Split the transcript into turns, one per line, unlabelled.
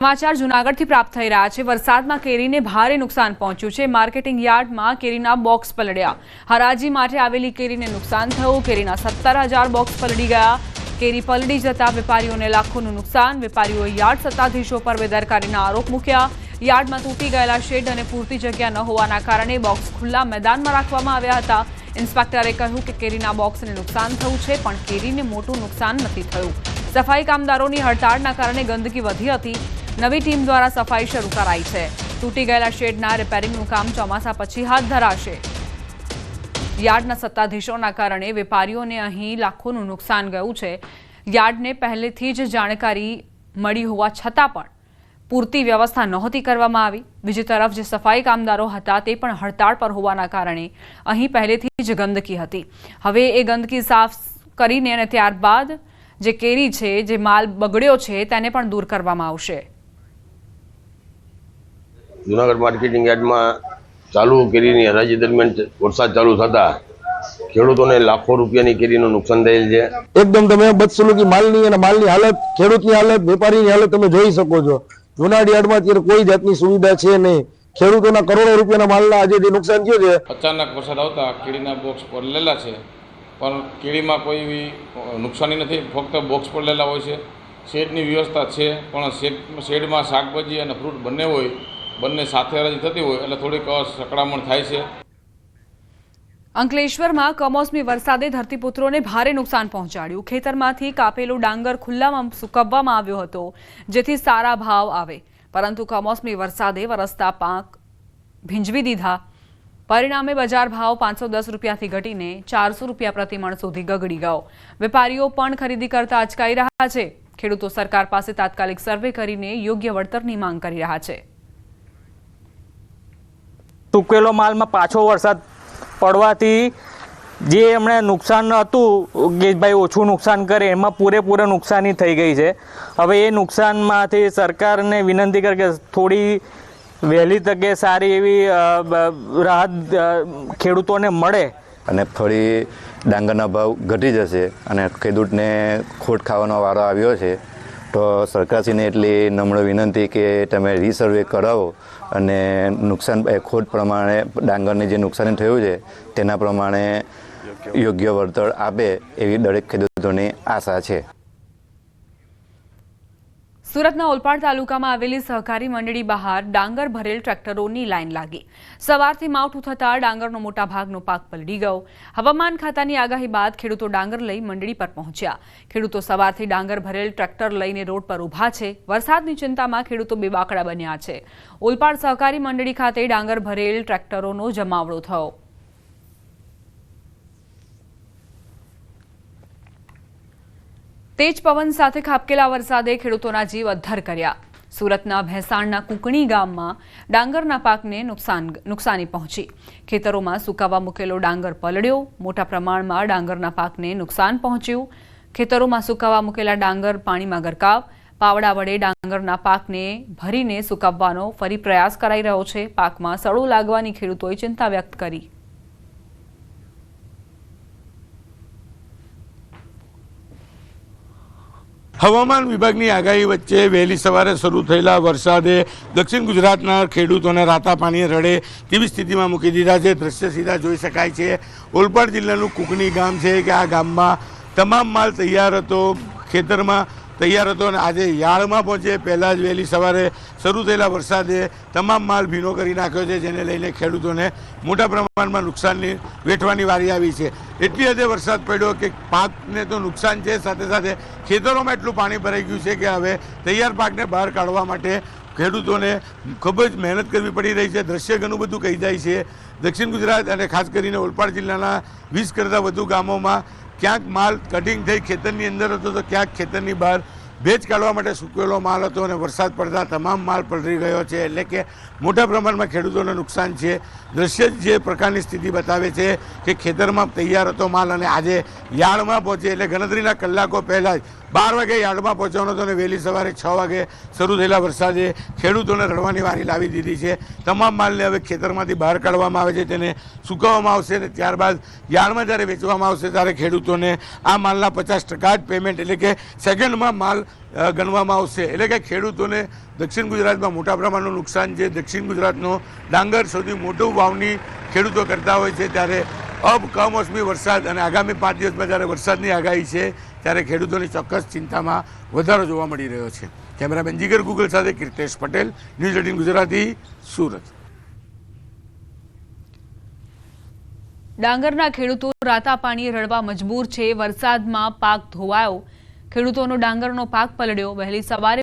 समाचार जूनागढ़ प्राप्त थई रह्या छे। वरसादमां केरीने भारे नुकसान पहोंच्युं छे। Marketing यार्डमां केरीना box पलळ्या। हराजी माटे आवेली केरीने नुकसान थयुं। केरीना 17,000 बोक्स पलળી गया। केरी पलળી जता वेपारीओने लाखोनुं नुकसान। वेपारीओए यार्ड सत्ताधीशो पर बेदरकारीना आरोप मूक्या। यार्डमां तूटी गયેલા શેડ અને પૂરતી જગ્યા ન હોવાના કારણે બોક્સ ખુલ્લા મેદાનમાં રાખવામાં આવ્યા હતા। ઇન્સ્પેક્ટરે કહ્યું કે કેરીના બોક્સને નુકસાન થયું છે, પણ કેરીને મોટું નુકસાન નથી થયું। સફાઈ કામદારોની હડતાળના કારણે ગંદકી વધી હતી। નવી ટીમ દ્વારા સફાઈ શરૂ કરાઈ છે। તૂટી ગયેલા શેડના રિપેરિંગનું કામ ચોમાસા પછી હાથ ધરાશે। યાર્ડના સત્તાધીશોના કારણે વેપારીઓને અહીં લાખોનું નુકસાન ગયું છે। યાર્ડને પહેલેથી જ જાણકારી મળી હોવા છતાં પણ પૂરતી વ્યવસ્થા નહોતી કરવામાં આવી। બીજી તરફ જે સફાઈ કામદારો હતા તે પણ હડતાળ પર હોવાના કારણે અહીં પહેલેથી જ ગંદકી હતી। હવે એ ગંદકી સાફ કરીને અને ત્યારબાદ જે કેરી છે, જે માલ બગડ્યો છે, તેને પણ દૂર કરવામાં આવશે।
જૂનાગઢ માર્કેટિંગ યાર્ડમાં ચાલુ કેરીની હરાજી દરમિયાન વરસાદ ચાલુ થતા ખેડૂતોને લાખો રૂપિયાની કેરીનું નુકસાન થયેલ છે।
એકદમ તમે બદસલુકી માલની અને માલની હાલત, ખેડૂતની હાલત, વેપારીની હાલત તમે જોઈ શકો છો। જૂનાગઢ યાર્ડમાં અત્યારે કોઈ જાતની સુવિધા છે નહીં। ખેડૂતોના કરોડો રૂપિયાના માલના આજે જે નુકસાન થયું છે।
અચાનક વરસાદ આવતા કેરીના બોક્સ પડેલા છે, પણ કેરીમાં કોઈ એવી નુકસાની નથી, ફક્ત બોક્સ પડેલા હોય છે। શેડની વ્યવસ્થા છે, પણ શેડમાં શાકભાજી અને ફ્રૂટ બંને હોય, બંને સાથે હરાજી થતી હોય એટલે થોડીક સકડામણ થાય છે।
અંકલેશ્વરમાં કમોસમી વરસાદે ધરતીપુત્રોને ભારે નુકસાન પહોંચાડ્યું। ખેતરમાંથી કાપેલો ડાંગર ખુલ્લામાં સૂકવવામાં આવ્યો હતો, જેથી સારા ભાવ આવે, પરંતુ કમોસમી વરસાદે વરસતા પાક ભીંજવી દીધા। પરિણામે બજાર ભાવ 510 રૂપિયાથી ઘટીને 400 રૂપિયા પ્રતિમણ સુધી ગગડી ગયો। વેપારીઓ પણ ખરીદી કરતા અચકાઈ રહ્યા છે। ખેડૂતો સરકાર પાસે તાત્કાલિક સર્વે કરીને યોગ્ય વળતરની માંગ કરી રહ્યા છે।
સૂકેલો માલમાં પાછો વરસાદ પડવાથી જે એમણે નુકસાન હતું કે ભાઈ ઓછું નુકસાન કરે, એમાં પૂરેપૂરા નુકસાની થઈ ગઈ છે। હવે એ નુકસાનમાંથી સરકારને વિનંતી કરે કે થોડી વહેલી તકે સારી એવી રાહત ખેડૂતોને મળે
અને ફરી ડાંગરના ભાવ ઘટી જશે અને ખેડૂતને ખોટ ખાવાનો વારો આવ્યો છે। તો સરકારશ્રીને એટલી નમ્ર વિનંતી કે તમે રીસર્વે કરાવો અને નુકસાન ખોટ પ્રમાણે ડાંગરને જે નુકસાન થયું છે તેના પ્રમાણે યોગ્ય વળતર આપે એવી દરેક ખેડૂતોની આશા છે।
સુરતના ઓલપાડ તાલુકામાં આવેલી સહકારી મંડળી બહાર ડાંગર ભરેલ ટ્રેક્ટરોની લાઇન લાગી। સવારથી માવઠું થતાં ડાંગરનો મોટા ભાગનો પાક પલળી ગયો। હવામાન ખાતાની આગાહી બાદ ખેડૂતો ડાંગર લઈ મંડળી પર પહોંચ્યા। ખેડૂતો સવારથી ડાંગર ભરેલ ટ્રેક્ટર લઈને રોડ પર ઊભા છે। વરસાદની ચિંતામાં ખેડૂતો બેબાકડા બન્યા છે। ઓલપાડ સહકારી મંડળી ખાતે ડાંગર ભરેલ ટ્રેક્ટરોનો જમાવડો થયો। તેજ પવન સાથે ખાબકેલા વરસાદે ખેડૂતોના જીવ અદ્ધર કર્યા। સુરતના ભેંસાણના કુકણી ગામમાં ડાંગરના પાકને નુકસાની પહોંચી। ખેતરોમાં સુકાવા મૂકેલો ડાંગર પલળ્યો। મોટા પ્રમાણમાં ડાંગરના પાકને નુકસાન પહોંચ્યું। ખેતરોમાં સુકાવા મૂકેલા ડાંગર પાણીમાં ગરકાવ। પાવડા વડે ડાંગરના પાકને ભરીને સુકાવવાનો ફરી પ્રયાસ કરાઈ રહ્યો છે। પાકમાં સડો લાગવાની ખેડૂતોએ ચિંતા વ્યક્ત કરી।
હવામાન વિભાગની આગાહી વચ્ચે વહેલી સવારે શરૂ થયેલા વરસાદે દક્ષિણ ગુજરાતના ખેડૂતોને રાતા પાણીએ રડે તેવી સ્થિતિમાં મૂકી દીધા છે। દ્રશ્ય સીધા જોઈ શકાય છે। ઓલપાડ જિલ્લાનું કુકણી ગામ છે કે આ ગામમાં તમામ માલ તૈયાર હતો, ખેતરમાં તૈયાર હતો અને આજે યાર્ડમાં પહોંચે પહેલાં જ વહેલી સવારે શરૂ થયેલા વરસાદે તમામ માલ ભીનો કરી નાખ્યો છે, જેને લઈને ખેડૂતોને મોટા પ્રમાણમાં નુકસાનની વેઠવાની વારી આવી છે। એટલી હદે વરસાદ પડ્યો કે પાકને તો નુકસાન છે, સાથે સાથે ખેતરોમાં એટલું પાણી ભરાઈ ગયું છે કે હવે તૈયાર પાકને બહાર કાઢવા માટે ખેડૂતોને ખૂબ જ મહેનત કરવી પડી રહી છે। દ્રશ્ય ઘણું બધું કહી જાય છે। દક્ષિણ ગુજરાત અને ખાસ કરીને ઓલપાડ જિલ્લાના 20 કરતાં વધુ ગામોમાં ક્યાંક માલ કટિંગ થઈ ખેતરની અંદર હતો તો ક્યાંક ખેતરની બહાર ભેજ કાઢવા માટે સૂકેલો માલ હતો અને વરસાદ પડતા તમામ માલ પલળી ગયો છે। એટલે કે મોટા પ્રમાણમાં ખેડૂતોને નુકસાન છે। દ્રશ્ય જે પ્રકારની સ્થિતિ બતાવે છે કે ખેતરમાં તૈયાર હતો માલ અને આજે યાર્ડમાં પહોંચે એટલે ગણતરીના કલાકો પહેલાં જ 12 વાગે યાર્ડમાં પહોંચવાનો હતો અને વહેલી સવારે 6 વાગે શરૂ થયેલા વરસાદે ખેડૂતોને રડવાની વારી લાવી દીધી છે. તમામ માલને હવે ખેતરમાંથી બહાર કાઢવામાં આવે છે, તેને સુકવવામાં આવશે અને ત્યારબાદ યાર્ડમાં જ્યારે વેચવામાં આવશે ત્યારે ખેડૂતોને આ માલના 50% જ પેમેન્ટ એટલે કે સેકન્ડમાં માલ ગણવામાં આવશે. એટલે કે ખેડૂતોને દક્ષિણ ગુજરાતમાં મોટા પ્રમાણનું નુકસાન છે. દક્ષિણ ગુજરાતનો ડાંગર સૌથી મોટું વાવણી ખેડૂતો કરતા હોય છે, ત્યારે કમોસમી વરસાદ અને આગામી 5 દિવસમાં જ્યારે વરસાદની આગાહી છે ત્યારે ખેડૂતોની ચોક્કસ ચિંતામાં વધારો જોવા મળી રહ્યો છે. કેમેરામેન જીગર ગુગલ સાથે કીર્તેશ પટેલ, ન્યૂઝ 18 ગુજરાતી, સુરત.
ડાંગરના ખેડૂતો રાતા પાણીએ રડવા મજબૂર છે. વરસાદમાં પાક ધોવાયો, ખેડૂતોનો ડાંગરનો પાક પલળ્યો. વહેલી સવારે